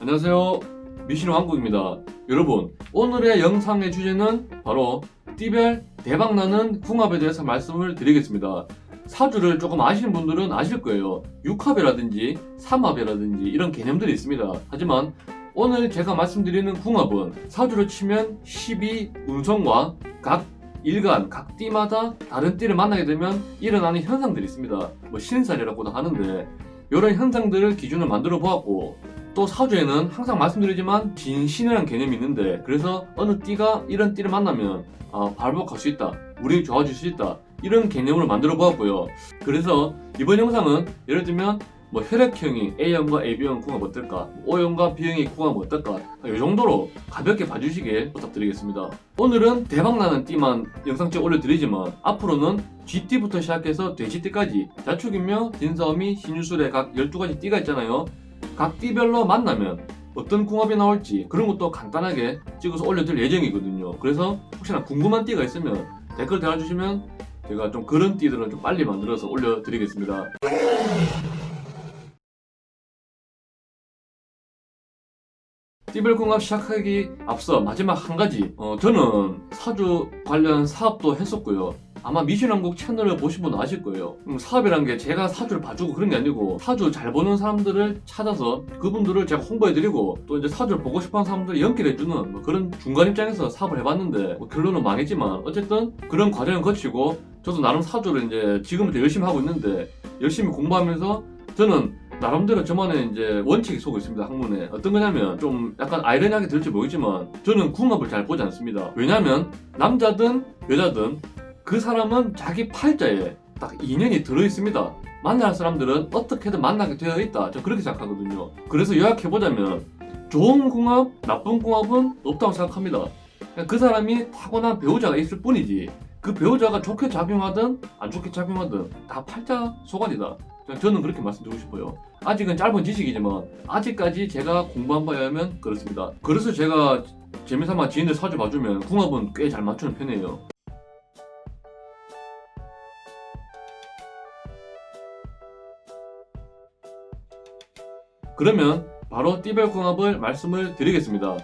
안녕하세요, 미신의 왕국입니다. 여러분, 오늘의 영상의 주제는 바로 띠별 대박나는 궁합에 대해서 말씀을 드리겠습니다. 사주를 조금 아시는 분들은 아실 거예요. 육합이라든지 삼합이라든지 이런 개념들이 있습니다. 하지만 오늘 제가 말씀드리는 궁합은 사주를 치면 12 운성과 각 일간, 각 띠마다 다른 띠를 만나게 되면 일어나는 현상들이 있습니다. 뭐 신살이라고도 하는데 이런 현상들을 기준을 만들어 보았고, 또 사주에는 항상 말씀드리지만 진신이라는 개념이 있는데, 그래서 어느 띠가 이런 띠를 만나면 발복할 수 있다, 운이 좋아질 수 있다, 이런 개념으로 만들어 보았고요. 그래서 이번 영상은 예를 들면 뭐 혈액형이 A형과 AB형 궁합 어떨까, O형과 B형의 궁합 어떨까, 이 정도로 가볍게 봐주시길 부탁드리겠습니다. 오늘은 대박나는 띠만 영상찍어 올려드리지만 앞으로는 G띠부터 시작해서 돼지띠까지 자축인묘, 진사오미, 신유술의 각 12가지 띠가 있잖아요. 각 띠별로 만나면 어떤 궁합이 나올지 그런 것도 간단하게 찍어서 올려드릴 예정이거든요. 그래서 혹시나 궁금한 띠가 있으면 댓글 달아주시면 제가 좀 그런 띠들은 좀 빨리 만들어서 올려드리겠습니다. 띠별 궁합 시작하기 앞서 마지막 한 가지, 저는 사주 관련 사업도 했었고요. 아마 미신왕국 채널을 보신 분은 아실 거예요. 사업이란 게 제가 사주를 봐주고 그런 게 아니고, 사주 잘 보는 사람들을 찾아서 그분들을 제가 홍보해드리고, 또 이제 사주를 보고 싶어하는 사람들을 연결해주는 뭐 그런 중간 입장에서 사업을 해봤는데, 뭐 결론은 망했지만 어쨌든 그런 과정을 거치고 저도 나름 사주를 이제 지금부터 열심히 하고 있는데, 열심히 공부하면서 저는 나름대로 저만의 이제 원칙이 속에 있습니다. 학문에 어떤 거냐면, 좀 약간 아이러니하게 들을지 모르겠지만 저는 궁합을 잘 보지 않습니다. 왜냐면 남자든 여자든 그 사람은 자기 팔자에 딱 인연이 들어있습니다. 만날 사람들은 어떻게든 만나게 되어 있다, 저 그렇게 생각하거든요. 그래서 요약해보자면 좋은 궁합, 나쁜 궁합은 없다고 생각합니다. 그 사람이 타고난 배우자가 있을 뿐이지, 그 배우자가 좋게 작용하든 안 좋게 작용하든 다 팔자 소관이다, 저는 그렇게 말씀드리고 싶어요. 아직은 짧은 지식이지만 아직까지 제가 공부한 바에 의하면 그렇습니다. 그래서 제가 재미삼아 지인들 사주 봐주면 궁합은 꽤 잘 맞추는 편이에요. 그러면 바로 띠별 궁합을 말씀을 드리겠습니다.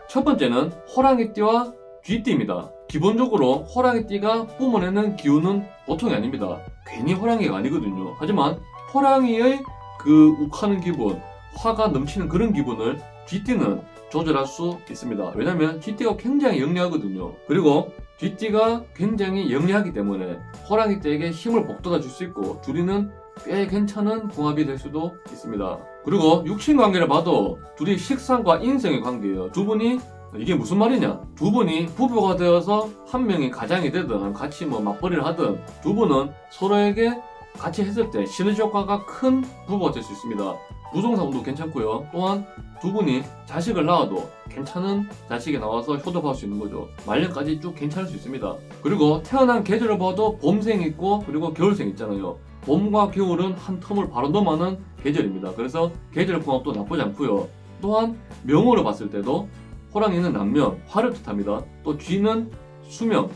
첫 번째는 호랑이띠와 쥐띠입니다. 기본적으로 호랑이띠가 뿜어내는 기운은 보통이 아닙니다. 괜히 호랑이가 아니거든요. 하지만 호랑이의 그 욱하는 기분, 화가 넘치는 그런 기분을 쥐띠는 조절할 수 있습니다. 왜냐면 쥐띠가 굉장히 영리하거든요. 그리고 쥐띠가 굉장히 영리하기 때문에 호랑이띠에게 힘을 북돋아 줄 수 있고, 둘이는 꽤 괜찮은 궁합이 될 수도 있습니다. 그리고 육신 관계를 봐도 둘이 식상과 인성의 관계예요. 두 분이, 이게 무슨 말이냐, 두 분이 부부가 되어서 한 명이 가장이 되든 같이 뭐 맞벌이를 하든 두 분은 서로에게 같이 했을 때 시너지 효과가 큰 부부가 될 수 있습니다. 부동산도 괜찮고요. 또한 두 분이 자식을 낳아도 괜찮은 자식이 나와서 효도받을 수 있는 거죠. 말년까지 쭉 괜찮을 수 있습니다. 그리고 태어난 계절을 봐도 봄생 있고 그리고 겨울생 있잖아요. 봄과 겨울은 한 텀을 바로 넘어가는 계절입니다. 그래서 계절 궁합도 나쁘지 않고요. 또한 명으로 봤을 때도 호랑이는 남명, 화를 뜻합니다. 또 쥐는 수명,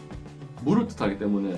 물을 뜻하기 때문에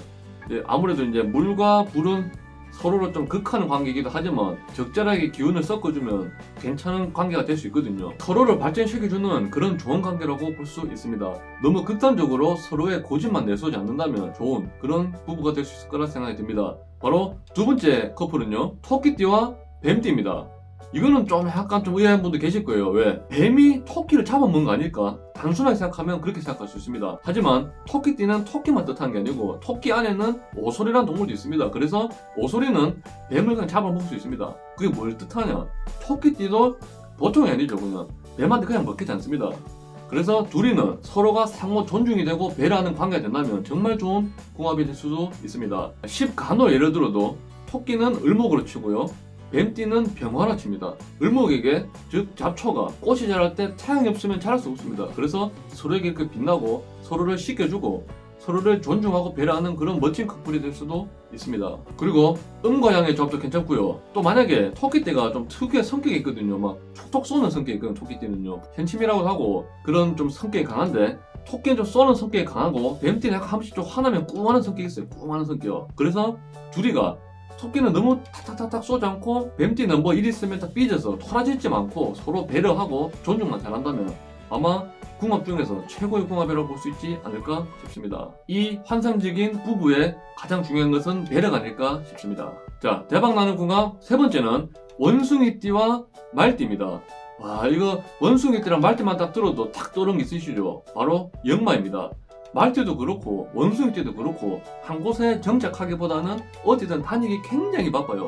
아무래도 이제 물과 불은 서로를 좀 극하는 관계이기도 하지만 적절하게 기운을 섞어주면 괜찮은 관계가 될 수 있거든요. 서로를 발전시켜주는 그런 좋은 관계라고 볼 수 있습니다. 너무 극단적으로 서로의 고집만 내세우지 않는다면 좋은 그런 부부가 될 수 있을 거라 생각이 듭니다. 바로 두 번째 커플은요, 토끼띠와 뱀띠입니다. 이거는 좀 약간 좀 의아한 분도 계실 거예요. 왜? 뱀이 토끼를 잡아먹은 거 아닐까? 단순하게 생각하면 그렇게 생각할 수 있습니다. 하지만 토끼띠는 토끼만 뜻하는 게 아니고 토끼 안에는 오소리라는 동물도 있습니다. 그래서 오소리는 뱀을 그냥 잡아먹을 수 있습니다. 그게 뭘 뜻하냐? 토끼띠도 보통이 아니죠. 그냥 뱀한테 그냥 먹히지 않습니다. 그래서 둘이는 서로가 상호 존중이 되고 배려하는 관계가 된다면 정말 좋은 궁합이 될 수도 있습니다. 십간호 예를 들어도 토끼는 을목으로 치고요, 뱀띠는 병화로 칩니다. 을목에게, 즉 잡초가 꽃이 자랄 때 태양이 없으면 자랄 수 없습니다. 그래서 서로에게 그 빛나고 서로를 씻겨주고 서로를 존중하고 배려하는 그런 멋진 커플이 될 수도 있습니다. 그리고 음과 양의 조합도 괜찮고요. 또 만약에 토끼띠가 좀 특유의 성격이 있거든요. 막 촉촉 쏘는 성격이 있거든요. 토끼띠는요, 현침이라고 하고 그런 좀 성격이 강한데, 토끼는 좀 쏘는 성격이 강하고 뱀띠는 약간 한 번씩 좀 화나면 꿍하는 성격이 있어요. 꿍하는 성격. 그래서 둘이가 토끼는 너무 탁탁탁탁 쏘지 않고 뱀띠는 뭐 일 있으면 다 삐져서 토라지지 않고 서로 배려하고 존중만 잘한다면 아마 궁합 중에서 최고의 궁합이라고 볼 수 있지 않을까 싶습니다. 이 환상적인 부부의 가장 중요한 것은 배려가 아닐까 싶습니다. 자, 대박나는 궁합 세 번째는 원숭이띠와 말띠입니다. 와, 이거 원숭이띠랑 말띠만 딱 들어도 탁 떠오르는 게 있으시죠? 바로 역마입니다. 말띠도 그렇고 원숭이띠도 그렇고 한 곳에 정착하기보다는 어디든 다니기 굉장히 바빠요.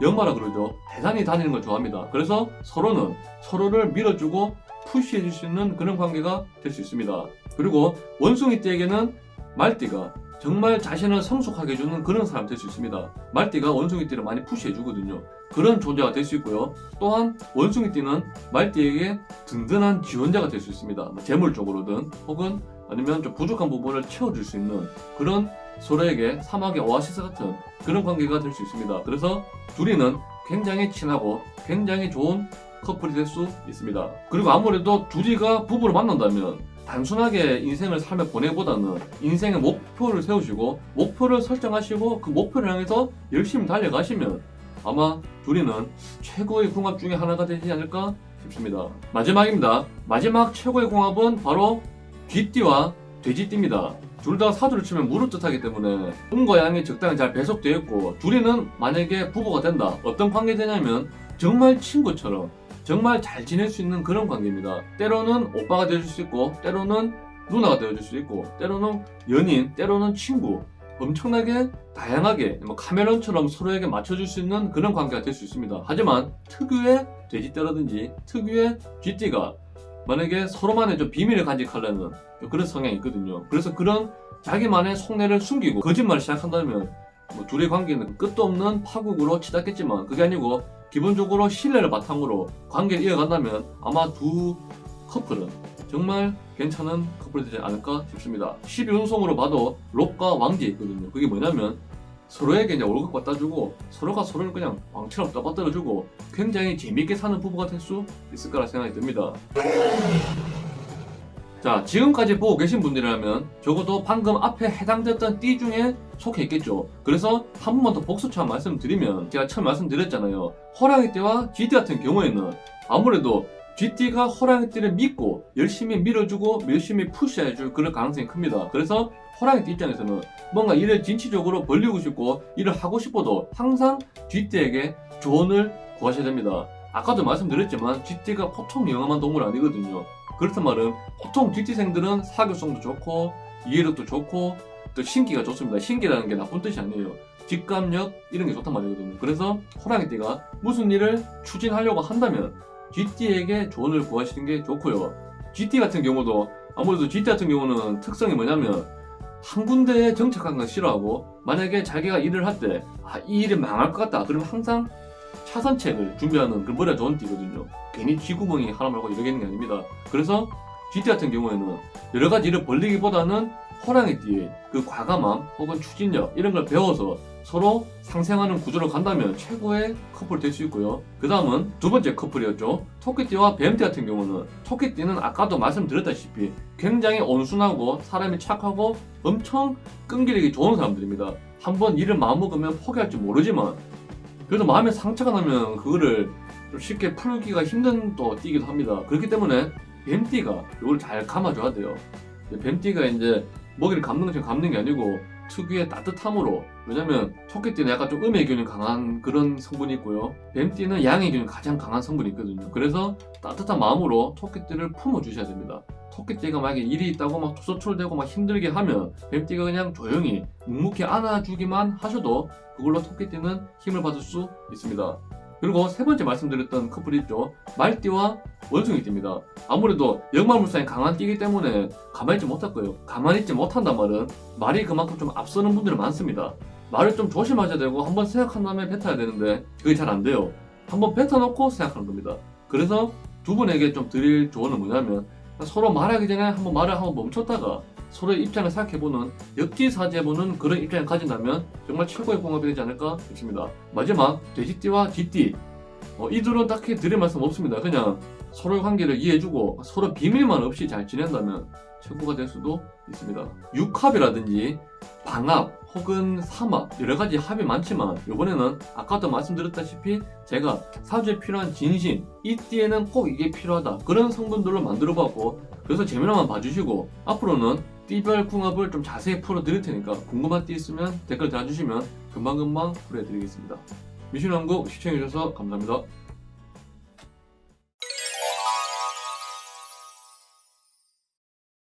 역마라 그러죠. 대단히 다니는 걸 좋아합니다. 그래서 서로는 서로를 밀어주고 푸시해 줄 수 있는 그런 관계가 될 수 있습니다. 그리고 원숭이띠에게는 말띠가 정말 자신을 성숙하게 해주는 그런 사람 될 수 있습니다. 말띠가 원숭이띠를 많이 푸시해 주거든요. 그런 존재가 될 수 있고요. 또한 원숭이띠는 말띠에게 든든한 지원자가 될 수 있습니다. 재물적으로든 혹은 아니면 좀 부족한 부분을 채워줄 수 있는 그런 서로에게 사막의 오아시스 같은 그런 관계가 될 수 있습니다. 그래서 둘이는 굉장히 친하고 굉장히 좋은 커플이 될 수 있습니다. 그리고 아무래도 둘이가 부부를 만난다면 단순하게 인생을 삶에 보내보다는 인생의 목표를 세우시고 목표를 설정하시고 그 목표를 향해서 열심히 달려가시면 아마 둘이는 최고의 궁합 중에 하나가 되지 않을까 싶습니다. 마지막입니다. 마지막 최고의 궁합은 바로 쥐띠와 돼지띠입니다. 둘 다 사두를 치면 무를 뜻하기 때문에 음과 양이 적당히 잘 배속되어 있고 둘이는 만약에 부부가 된다. 어떤 관계 되냐면 정말 친구처럼 정말 잘 지낼 수 있는 그런 관계입니다. 때로는 오빠가 되어줄 수 있고 때로는 누나가 되어줄 수 있고 때로는 연인, 때로는 친구 엄청나게 다양하게 카메론처럼 서로에게 맞춰줄 수 있는 그런 관계가 될 수 있습니다. 하지만 특유의 돼지떼라든지 특유의 쥐띠가 만약에 서로만의 좀 비밀을 간직하려는 그런 성향이 있거든요. 그래서 그런 자기만의 속내를 숨기고 거짓말을 시작한다면 둘의 관계는 끝도 없는 파국으로 치닫겠지만 그게 아니고 기본적으로 신뢰를 바탕으로 관계를 이어간다면 아마 두 커플은 정말 괜찮은 커플이 되지 않을까 싶습니다. 12운송으로 봐도 록과 왕지 있거든요. 그게 뭐냐면 서로에게 이제 월급 갖다 주고 서로가 서로를 그냥 왕처럼 떠받들어주고 굉장히 재밌게 사는 부부가 될 수 있을 거라 생각이 듭니다. 자, 지금까지 보고 계신 분들이라면 적어도 방금 앞에 해당됐던 띠 중에 속해 있겠죠. 그래서 한 번만 더 복수처럼 말씀드리면 제가 처음 말씀드렸잖아요. 호랑이띠와 쥐띠 같은 경우에는 아무래도 쥐띠가 호랑이띠를 믿고 열심히 밀어주고 열심히 푸시해줄 그런 가능성이 큽니다. 그래서 호랑이띠 입장에서는 뭔가 일을 진취적으로 벌리고 싶고 일을 하고 싶어도 항상 쥐띠에게 조언을 구하셔야 됩니다. 아까도 말씀드렸지만 쥐띠가 보통 영험한 동물 아니거든요. 그렇단 말은 보통 쥐띠생들은 사교성도 좋고 이해력도 좋고 또 신기가 좋습니다. 신기라는 게 나쁜 뜻이 아니에요. 직감력 이런 게 좋단 말이거든요. 그래서 호랑이띠가 무슨 일을 추진하려고 한다면 쥐띠에게 조언을 구하시는 게 좋고요. 쥐띠 같은 경우도 아무래도 쥐띠 같은 경우는 특성이 뭐냐면 한 군데에 정착한 건 싫어하고 만약에 자기가 일을 할 때 이 일이 망할 것 같다 그러면 항상 차선책을 준비하는 그 머리가 좋은 띠거든요. 괜히 쥐구멍이 하나 말고 여러 개 있는 게 아닙니다. 그래서 쥐띠 같은 경우에는 여러 가지 일을 벌리기보다는 호랑이띠의 그 과감함 혹은 추진력 이런 걸 배워서 서로 상생하는 구조로 간다면 최고의 커플이 될 수 있고요. 그 다음은 두 번째 커플이었죠. 토끼띠와 뱀띠 같은 경우는 토끼띠는 아까도 말씀드렸다시피 굉장히 온순하고 사람이 착하고 엄청 끈기력이 좋은 사람들입니다. 한번 일을 마음먹으면 포기할지 모르지만 그래도 마음에 상처가 나면 그거를 좀 쉽게 풀기가 힘든 또 띠기도 합니다. 그렇기 때문에 뱀띠가 이걸 잘 감아줘야 돼요. 뱀띠가 이제 먹이를 감는 것처럼 감는 게 아니고 특유의 따뜻함으로, 왜냐면 토끼띠는 약간 좀 음의 기운이 강한 그런 성분이 있고요, 뱀띠는 양의 기운이 가장 강한 성분이 있거든요. 그래서 따뜻한 마음으로 토끼띠를 품어주셔야 됩니다. 토끼띠가 만약에 일이 있다고 막 투서출되고 막 힘들게 하면 뱀띠가 그냥 조용히 묵묵히 안아주기만 하셔도 그걸로 토끼띠는 힘을 받을 수 있습니다. 그리고 세 번째 말씀드렸던 커플이 있죠. 말띠와 원숭이띠입니다. 아무래도 역마물상이 강한 띠이기 때문에 가만히 있지 못할 거예요. 가만히 있지 못한단 말은 말이 그만큼 좀 앞서는 분들이 많습니다. 말을 좀 조심하셔야 되고 한번 생각한 다음에 뱉어야 되는데 그게 잘 안 돼요. 한번 뱉어놓고 생각하는 겁니다. 그래서 두 분에게 좀 드릴 조언은 뭐냐면 서로 말하기 전에 한번 말을 한번 멈췄다가 서로의 입장을 생각해보는, 역지사지해보는 그런 입장을 가진다면 정말 최고의 궁합이 되지 않을까 싶습니다. 마지막 돼지띠와 쥐띠, 이들은 딱히 드릴 말씀 없습니다. 그냥 서로의 관계를 이해해주고 서로 비밀만 없이 잘 지낸다면 최고가 될 수도 있습니다. 육합이라든지 방합 혹은 삼합 여러가지 합이 많지만 이번에는 아까도 말씀드렸다시피 제가 사주에 필요한 진신 이 띠에는 꼭 이게 필요하다 그런 성분들로 만들어 봤고, 그래서 재미로만 봐주시고 앞으로는 띠별 궁합을 좀 자세히 풀어 드릴 테니까 궁금한 띠 있으면 댓글 달아주시면 금방금방 풀어드리겠습니다. 미신왕국 시청해주셔서 감사합니다.